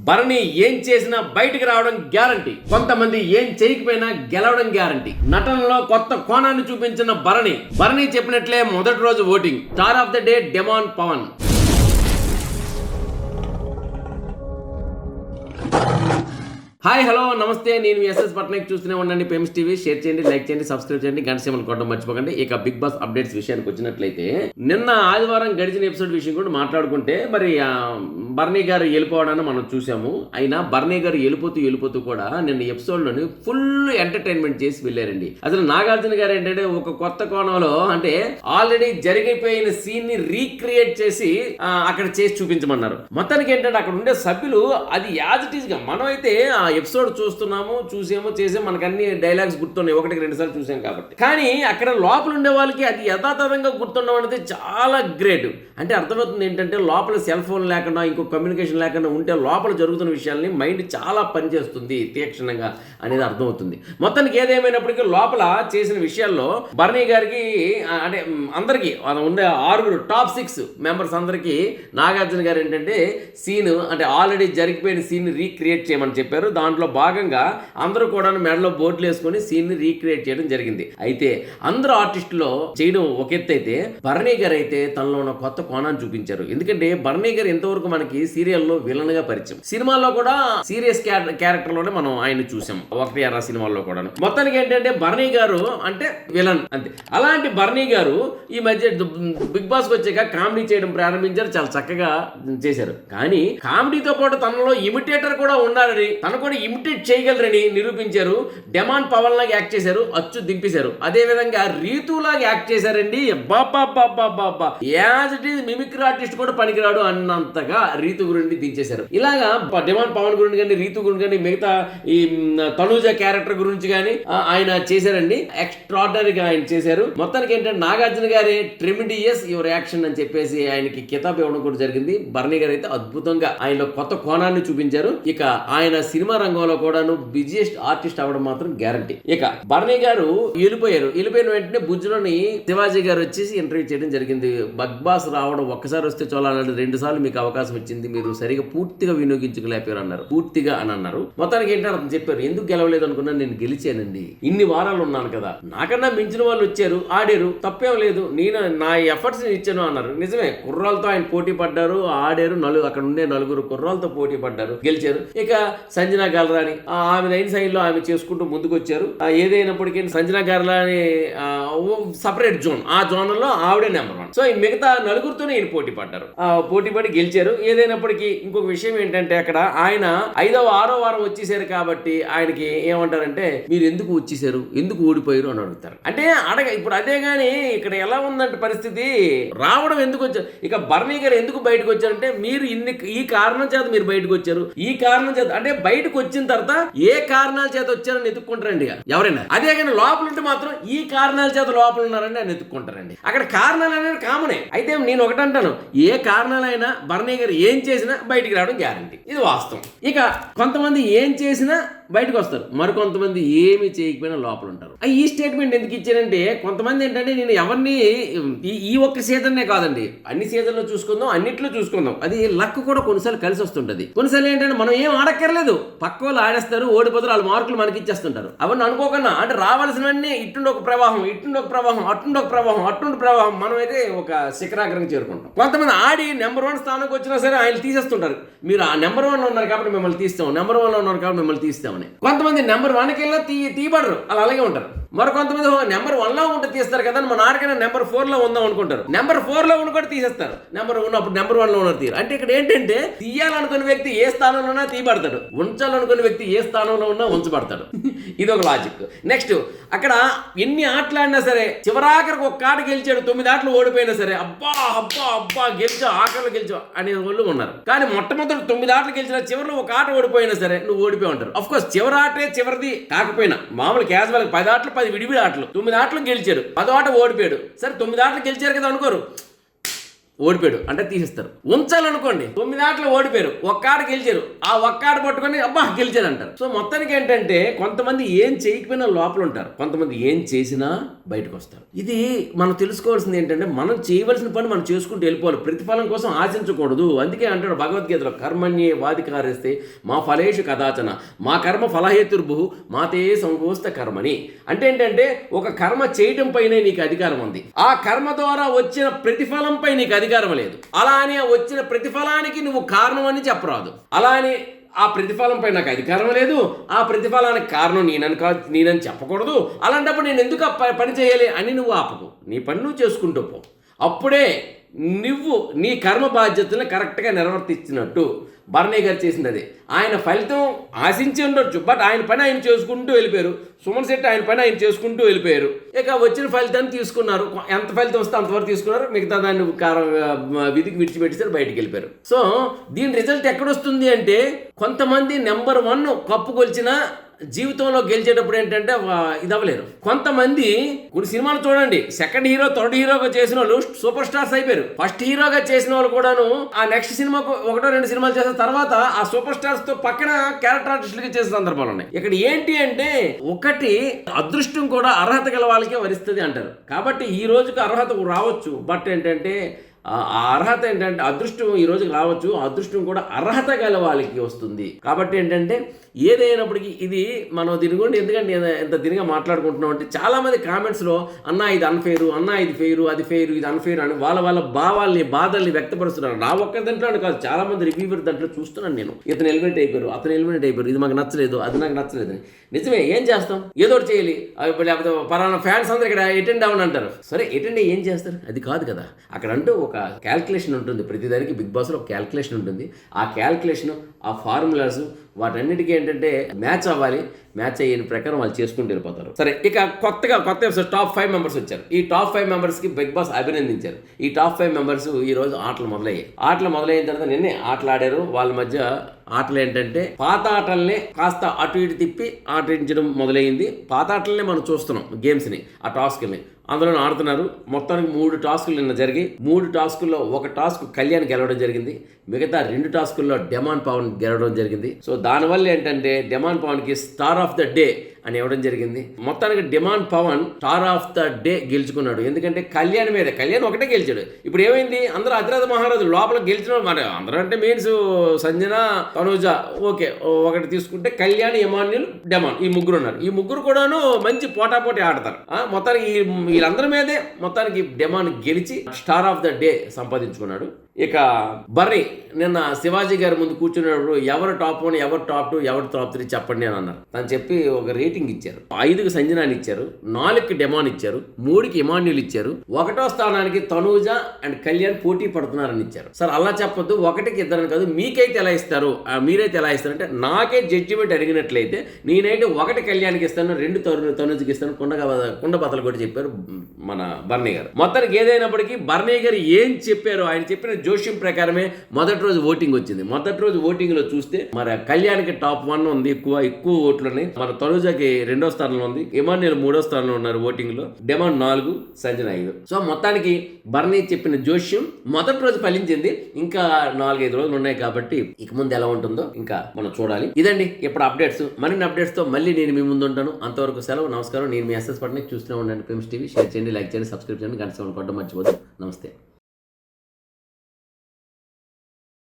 భరణి ఏం చేసినా బయటికి రావడం గ్యారంటీ, కొంతమంది ఏం చేయకపోయినా గెలవడం గ్యారంటీ. నటనలో కొత్త కోణాన్ని చూపించిన భరణి చెప్పినట్లే మొదటి రోజు voting. Star of the day demon Pavan. Hi hello namaste, నేను ఎస్ఎస్ పట్నాయక్. చూస్తూనే ఉండండి ఫేమస్ టీవీ. షేర్ చేయండి, లైక్ చేయండి, సబ్స్క్రైబ్ చేయండి, గంట సింబల్ కొట్టడం మర్చిపోకండి. ఇక బిగ్ బాస్ అప్డేట్స్ విషయానికి వచ్చినట్లయితే నిన్న ఆదివారం గడిచిన ఎపిసోడ్ విషయం కూడా మాట్లాడుకుంటే మరి భరణి గారు వెళ్ళిపోవడాన్ని మనం చూసాము. అయినా భరణి గారు వెళ్ళిపోతూ కూడా నిన్న ఎపిసోడ్లోని ఫుల్ ఎంటర్టైన్మెంట్ చేసి వెళ్ళారండి. అసలు నాగార్జున గారు ఏంటంటే ఒక కొత్త కోణంలో అంటే ఆల్రెడీ జరిగిపోయిన సీన్ ని రీక్రియేట్ చేసి అక్కడ చేసి చూపించమన్నారు. మొత్తానికి ఏంటంటే అక్కడ ఉండే సభ్యులు అది యాజ్ ఇట్ ఈస్ గా మనం అయితే ఎపిసోడ్ చూస్తున్నాము, చూసాము, చేసాము, మనకు అన్ని డైలాగ్స్ గుర్తున్నాయి, 1-2 సార్లు చూసాం కాబట్టి. కానీ అక్కడ లోపల ఉండే వాళ్ళకి అది యథాతథంగా గుర్తుండడం అనేది చాలా గ్రేట్. అంటే అర్థమవుతుంది ఏంటంటే లోపల సెల్ ఫోన్ లేకుండా ఇంకో కమ్యూనికేషన్ లేకుండా ఉంటే లోపల జరుగుతున్న విషయాల్ని మైండ్ చాలా పనిచేస్తుంది తీక్షణంగా అనేది అర్థమవుతుంది. మొత్తానికి ఏదేమైనప్పటికీ లోపల చేసిన విషయాల్లో భరణి గారికి అంటే అందరికీ ఉండే 6 టాప్ 6 మెంబర్స్ అందరికీ నాగార్జున గారు ఏంటంటే సీన్ అంటే ఆల్రెడీ జరిగిపోయిన సీన్ రీక్రియేట్ చేయమని చెప్పారు. దాంట్లో భాగంగా అందరూ కూడా మెడలో బోట్లు వేసుకొని సీన్ ని రీక్రియేట్ చేయడం జరిగింది. అయితే అందరూ ఆర్టిస్టులో చేయడం ఒక ఎత్తు అయితే భరణి గారు అయితే తనలో ఉన్న కొత్త కోణాన్ని చూపించారు. ఎందుకంటే భరణి గారు ఇంతవరకు మనకి సీరియల్లో విలన్ గా పరిచయం, సినిమాల్లో కూడా సీరియస్ క్యారెక్టర్ లోనే మనం ఆయన చూసాం 1-2 సినిమాల్లో కూడా. మొత్తానికి ఏంటంటే భరణి గారు అంటే విలన్ అంతే. అలాంటి భరణి గారు ఈ మధ్య బిగ్ బాస్ వచ్చాక కామెడీ చేయడం ప్రారంభించారు, చాలా చక్కగా చేశారు. కానీ కామెడీతో పాటు తనలో ఇమిటేటర్ కూడా ఉన్నారని, తను కూడా ఇమిటేట్ చేయగలరని నిరూపించారు. డెమాన్ పవన్ లాగా యాక్ట్ చేశారు, అచ్చు దింపేశారు. అదే విధంగా రీతు లాగా యాక్ట్ చేశారండి. బాబా as it is mimicry artist కూడా పనికిరాడు అన్నంతగా రీతు గురించి దించేశారు. ఇలాగా డెమాన్ పవన్ గురించి కానీ, రీతు గురించి కానీ, మిగతా ఈ తనూజ క్యారెక్టర్ గురించి కానీ ఆయన చేశారండి. ఎక్స్ట్రాడినరీగా ఆయన చేశారు. మొత్తానికి ఏంటంటే నాగార్జున గారి ట్రెమిడియస్ యువర్ యాక్షన్ అని చెప్పేసి ఆయనకి కితాబ్ ఇవ్వడం కూడా జరిగింది. భరణి గారు అయితే అద్భుతంగా ఆయనలో కొత్త కోణాన్ని చూపించారు. ఇక ఆయన సినిమా రంగంలో కూడాను బిజియెస్ట్ ఆర్టిస్ట్ అవ్వడం మాత్రం గ్యారంటీ. ఇక భరణి గారు వెళ్ళిపోయిన వెంటనే బుజ్జులోని శివాజీ గారు వచ్చేసి ఇంటర్వ్యూ చేయడం జరిగింది. బిగ్ బాస్ రావడం ఒక్కసారి వస్తే చూడాలంటే 2 సార్లు మీకు అవకాశం వచ్చింది, మీరు సరిగా పూర్తిగా వినియోగించుకోలేకపోయారు అన్నారు. పూర్తిగా అని అన్నారు. మొత్తానికి ఏంటంటే అతను చెప్పారు, ఎందుకు గెలవలేదు అనుకున్నా, నేను గెలిచానండి, ఇన్ని వారాలు ఉన్నాను కదా, నాకన్నా మించిన వాళ్ళు వచ్చారు, ఆడారు, తప్పేం లేదు, నేను నా ఎఫర్ట్స్ ఇచ్చాను అన్నారు. నిజమే, కుర్రాలతో ఆయన పోటీ పడ్డారు, ఆడారు. అక్కడ ఉండే 4 కుర్రాలతో పోటీ పడ్డారు, గెలిచారు. ఇక సంజన గల్రాని ఆమె లైన్ సైడ్ లో ఆమె చేసుకుంటూ ముందుకు వచ్చారు. ఏదైనప్పటికీ సంజన గల్రాని సపరేట్ జోన్, ఆ జోన్ లో ఆవిడే నెంబర్ 1. సో ఈ మిగతా 4తోనే ఈయన పోటీ పడ్డారు, పోటీ పడి గెలిచారు. ఏదైనప్పటికీ ఇంకొక విషయం ఏంటంటే అక్కడ ఆయన 5వ 6వ వారం వచ్చేసారు కాబట్టి ఆయనకి ఏమంటారంటే, మీరు ఎందుకు వచ్చేసారు, ఎందుకు ఓడిపోయారు అని అడుగుతారు. అంటే ఇప్పుడు అదే గాని ఇక్కడ ఎలా ఉందంటే పరిస్థితి, రావడం ఎందుకు వచ్చారు, ఇక భరణి గారు ఎందుకు బయటకు వచ్చారంటే, మీరు ఈ కారణం చేత మీరు బయటకు వచ్చారు, ఈ కారణం చేత అంటే బయటకు వచ్చిన తర్వాత ఏ కారణాల చేత వచ్చారని ఎత్తుక్కుంటారండి ఎవరైనా. అదే కానీ లోపల ఉంటే మాత్రం ఈ కారణాల చేత లోపల ఉన్నారని అని ఎత్తుక్కుంటారండి. అక్కడ కారణాలు అనేది కామనే. అయితే నేను ఒకటంటాను, ఏ కారణాలైనా భరణి గారు ఏం చేసినా బయటికి రావడం గ్యారంటీ, ఇది వాస్తవం. ఇక కొంతమంది ఏం చేసినా బయటకు వస్తారు, మరికొంతమంది ఏమి చేయకపోయినా లోపల ఉంటారు. ఈ స్టేట్మెంట్ ఎందుకు ఇచ్చారంటే, కొంతమంది ఏంటంటే నేను ఎవరిని ఈ ఒక్క సీజన్నే కాదండి, అన్ని సీజన్లో చూసుకుందాం, అన్నిట్లో చూసుకుందాం, అది లక్ కూడా కొన్నిసార్లు కలిసి వస్తుంటది. కొన్నిసార్లు ఏంటంటే మనం ఏం ఆడక్కర్లేదు, పక్క వాళ్ళు ఆడేస్తారు, ఓడిపోతారు, వాళ్ళ మార్కులు మనకి ఇచ్చేస్తుంటారు. అవన్నీ అనుకోకుండా అంటే రావాల్సినవన్నీ ఇట్టుండి ఒక ప్రవాహం, ఇట్టుండి ఒక ప్రవాహం, అట్టుండి ఒక ప్రవాహం, అట్టుండి ప్రవాహం, మనం అయితే ఒక శిఖరాగ్రం చేరుకుంటాం. కొంతమంది ఆడి నెంబర్ 1 స్థానానికి వచ్చినా సరే ఆయన తీసేస్తుంటారు. మీరు ఆ నెంబర్ 1 ఉన్నారు కాబట్టి మిమ్మల్ని తీస్తాం, నెంబర్ 1 ఉన్నారు కాబట్టి మిమ్మల్ని తీస్తాం. కొంతమంది నెంబర్ 1కి వెళ్ళినా తీయబడరు, అలా అలాగే ఉంటారు. మరి కొంతమంది నెంబర్ 1లో ఉంటే తీస్తారు కదా, మన ఆడికైనా నెంబర్ 4లో ఉందాం అనుకుంటారు, నెంబర్ 4లో ఉన్న కూడా తీసేస్తారు, నెంబర్ ఉన్నప్పుడు నెంబర్ 1లో ఉన్నారు తీరు. అంటే ఇక్కడ ఏంటంటే తీయాలనుకున్న వ్యక్తి ఏ స్థానంలో ఉన్నా తీయబడతాడు, ఉంచాలనుకున్న వ్యక్తి ఏ స్థానంలో ఉన్నా ఉంచబడతాడు. ఇది ఒక లాజిక్. నెక్స్ట్, అక్కడ ఎన్ని ఆటలు ఆడినా సరే చివరాఖరికి ఒక ఆట గెలిచాడు, 9 ఆటలు ఓడిపోయినా సరే అబ్బా గెలిచావు, ఆఖరిలో గెలిచావు అనే వాళ్ళు ఉన్నారు. కానీ మొట్టమొదటి 9 ఆటలు గెలిచిన చివరిలో ఒక ఆట ఓడిపోయినా సరే నువ్వు ఓడిపోయి ఉంటారు. అఫ్ కోర్స్ చివరి ఆటే చివరిది కాకపోయినా మామూలు క్యాజువల్ 10 ఆటలు 10 విడివిడి ఆటలు, 9 ఆటలు గెలిచాడు, 10వ ఆట ఓడిపోయాడు. సరే 9 ఆటలు గెలిచారు కదా అనుకోరు, ఓడిపోయాడు అంటే తీసేస్తారు. ఉంచాలనుకోండి 9 ఆటలు ఓడిపోయారు, ఒక్క ఆట గెలిచారు, ఆ ఒక్క ఆట పట్టుకొని అబ్బా గెలిచారు అంటారు. సో మొత్తానికి ఏంటంటే కొంతమంది ఏం చేయకపోయినా లోపల ఉంటారు, కొంతమంది ఏం చేసినా బయటకు వస్తారు. ఇది మనం తెలుసుకోవాల్సింది ఏంటంటే మనం చేయవలసిన పని మనం చేసుకుంటూ వెళ్ళిపోవాలి, ప్రతిఫలం కోసం ఆశించకూడదు. అందుకే అంటాడు భగవద్గీతలో, కర్మణ్యే వాధికారిస్తే మా ఫలేషు కదాచన మా కర్మ ఫలహేతుర్భు మాతే సంగోస్త కర్మని. అంటే ఏంటంటే ఒక కర్మ చేయటం పైనే నీకు అధికారం ఉంది, ఆ కర్మ ద్వారా వచ్చిన ప్రతిఫలంపై నీకు అధికారం లేదు. అలా అని వచ్చిన ప్రతిఫలానికి నువ్వు కారణం అని చెప్పరాదు. అలా అని ఆ ప్రతిఫలంపై నాకు అధికారం లేదు, ఆ ప్రతిఫలానికి కారణం నేనని చెప్పకూడదు. అలాంటప్పుడు నేను ఎందుకు పని చేయాలి అని నువ్వు ఆపకు, నీ పని నువ్వు చేసుకుంటూ పో. అప్పుడే నువ్వు నీ కర్మ బాధ్యతలను కరెక్ట్గా నిర్వర్తించినట్టు. బర్నీ గారు చేసింది అదే. ఆయన ఫలితం ఆశించి ఉండొచ్చు, బట్ ఆయన పని ఆయన చేసుకుంటూ వెళ్ళిపోయారు. సుమన్ శెట్టి ఆయన పని ఆయన చేసుకుంటూ వెళ్ళిపోయారు. ఇక వచ్చిన ఫలితాన్ని తీసుకున్నారు, ఎంత ఫలితం వస్తే అంతవరకు తీసుకున్నారు, మిగతా దాన్ని విధికి విడిచిపెట్టేసారు, బయటికి వెళ్ళిపోయారు. సో దీని రిజల్ట్ ఎక్కడొస్తుంది అంటే కొంతమంది నెంబర్ 1 కప్పు కొలిచిన జీవితంలో గెలిచేటప్పుడు ఏంటంటే ఇది అవ్వలేరు. కొంతమంది కొన్ని సినిమాలు చూడండి, సెకండ్ హీరో థర్డ్ హీరోగా చేసిన వాళ్ళు సూపర్ స్టార్స్ అయిపోయారు. ఫస్ట్ హీరోగా చేసిన వాళ్ళు కూడాను ఆ నెక్స్ట్ సినిమాకు 1-2 సినిమాలు చేసిన తర్వాత ఆ సూపర్ స్టార్స్ తో పక్కన క్యారెక్టర్ ఆర్టిస్టులకి చేసిన సందర్భాలు ఉన్నాయి. ఇక్కడ ఏంటి అంటే ఒకటి అదృష్టం కూడా అర్హత గల వాళ్ళకే వరిస్తుంది అంటారు. కాబట్టి ఈ రోజుకి అర్హత రావచ్చు, బట్ ఏంటంటే ఆ అర్హత ఏంటంటే అదృష్టం ఈ రోజుకి రావచ్చు, అదృష్టం కూడా అర్హత గల వాళ్ళకి వస్తుంది. కాబట్టి ఏంటంటే ఏదైనప్పటికీ ఇది మనం దీని గురించి ఎందుకంటే ఎంత దీనిగా మాట్లాడుకుంటున్నాం అంటే చాలామంది కామెంట్స్లో అన్నా ఇది అన్ఫెయిర్, అన్నా ఇది ఫెయిర్, అది ఫెయిర్, ఇది అన్ఫెయిర్ అని వాళ్ళ భావాల్ని బాధల్ని వ్యక్తపరుస్తున్నారు. నా ఒక్క దాంట్లో కాదు, చాలామంది రివ్యూవర్ దాంట్లో చూస్తున్నాను నేను. ఇతను ఎలిమినేట్ అయిపోయారు, అతను ఎలిమినేట్ అయిపోయారు, ఇది మాకు నచ్చలేదు, అది నాకు నచ్చలేదు. నిజమే, ఏం చేస్తాం, ఏదో ఒకటి చేయాలి. లేకపోతే పలానా ఫ్యాన్స్ అందరూ ఇక్కడ అటెండ్ అవ్వని అంటారు. సరే అటెండ్ ఏం చేస్తారు, అది కాదు కదా. అక్కడ అంటూ ఒక క్యాల్కులేషన్ ఉంటుంది, ప్రతిదానికి బిగ్ బాస్లో ఒక క్యాల్కులేషన్ ఉంటుంది. ఆ క్యాల్కులేషన్, ఆ ఫార్ములాస్ వాటన్నిటికీ ఏంటంటే మ్యాచ్ అవ్వాలి. మ్యాచ్ అయ్యే ప్రకారం వాళ్ళు చేసుకుంటూ వెళ్ళిపోతారు. సరే, ఇక కొత్త ఎపిసోడ్ టాప్ 5 మెంబర్స్ వచ్చారు. ఈ టాప్ 5 మెంబర్స్కి బిగ్ బాస్ అభినందించారు. ఈ టాప్ 5 మెంబర్స్ ఈ రోజు ఆటలు మొదలయ్యాయి. ఆటలు మొదలైన తర్వాత నిన్నే ఆటలు ఆడారు. వాళ్ళ మధ్య ఆటలు ఏంటంటే పాత ఆటల్ని కాస్త అటు ఇటు తిప్పి ఆడించడం మొదలైంది. పాత ఆటలనే మనం చూస్తున్నాం, గేమ్స్ని, ఆ టాస్క్ని అందులో ఆడుతున్నారు. మొత్తానికి 3 టాస్కులు నిన్న జరిగి 3 టాస్కుల్లో ఒక టాస్క్ కళ్యాణ్ గెలవడం జరిగింది, మిగతా 2 టాస్కుల్లో డెమాన్ పవన్ గెలవడం జరిగింది. సో దానివల్ల ఏంటంటే డెమాన్ పవన్కి స్టార్ ఆఫ్ ద డే అని ఇవ్వడం జరిగింది. మొత్తానికి Demon Pavan star of the day గెలుచుకున్నాడు. ఎందుకంటే కళ్యాణ్ ఒకటే గెలిచాడు. ఇప్పుడు ఏమైంది, అందరూ అతిరథ మహారాజు లోపల గెలిచిన మరి అందరూ అంటే మీన్స్ సంజన, తనుజ ఓకే ఒకటి తీసుకుంటే కళ్యాణ్, ఎమాన్యుల్, డెమాన్ ఈ ముగ్గురు ఉన్నారు. ఈ ముగ్గురు కూడాను మంచి పోటాపోటీ ఆడతారు. మొత్తానికి వీళ్ళందరి మీదే మొత్తానికి డెమాన్ గెలిచి స్టార్ ఆఫ్ ద డే సంపాదించుకున్నాడు. ఇక బర్రీ నిన్న శివాజీ గారి ముందు కూర్చున్నప్పుడు ఎవరు టాప్ 1, ఎవరు టాప్ 2, ఎవరు టాప్ 3 చెప్పండి అని అన్నారు. తను చెప్పి ఒక రేటింగ్ ఇచ్చారు. 5కి సంజనాని ఇచ్చారు, 4కి డెమాన్ ఇచ్చారు, 3కి ఇమాన్యుల్ ఇచ్చారు, 1వ స్థానానికి తనూజ అండ్ కళ్యాణ్ పోటీ పడుతున్నారని ఇచ్చారు. సార్ అలా చెప్పొద్దు, 1కి 2 కాదు, మీకైతే ఎలా ఇస్తారు, మీరైతే ఎలా ఇస్తారు అంటే నాకే జడ్జిమెంట్ అడిగినట్లయితే నేనైతే 1 కళ్యాణ్కి ఇస్తాను, 2 తనూజకి ఇస్తాను, కుండ బతలు కూడా చెప్పారు మన బర్నీ గారు. మొత్తానికి ఏదైనప్పటికీ బర్నీ గారు ఏం చెప్పారు, ఆయన చెప్పిన జోష్యం ప్రకారమే మొదటి రోజు ఓటింగ్ వచ్చింది. మొదటి రోజు ఓటింగ్ లో చూస్తే మరి కళ్యాణ్కి టాప్ 1 ఉంది, ఎక్కువ ఓట్లు ఉన్నాయి. మన తనుజకి 2వ స్థానంలో ఉంది, ఇమాన్యుల్ 3వ స్థానంలో ఉన్నారు ఓటింగ్ లో, డెమాన్ 4, సంజన 5. సో మొత్తానికి బర్నీ చెప్పిన జోష్యం మొదటి రోజు ఫలించింది. ఇంకా 4-5 రోజులు ఉన్నాయి కాబట్టి ఇక ముందు ఎలా ఉంటుందో ఇంకా మనం చూడాలి. ఇదండి ఇప్పుడు అప్డేట్స్. మరిన్ని అప్డేట్స్ తో మళ్ళీ నేను మీ ముందు ఉంటాను. అంతవరకు సెలవు, నమస్కారం. నేను మీ ఎస్ఎస్ పట్నాయక్. చూస్తూనే ఉండండి పేమ్స్ టీవీ. షేర్ చేయండి, లైక్ చేయండి, సబ్స్క్రైబ్ చేయండి, గంట సేవలు కొట్టడం మర్చిపోదు. నమస్తే.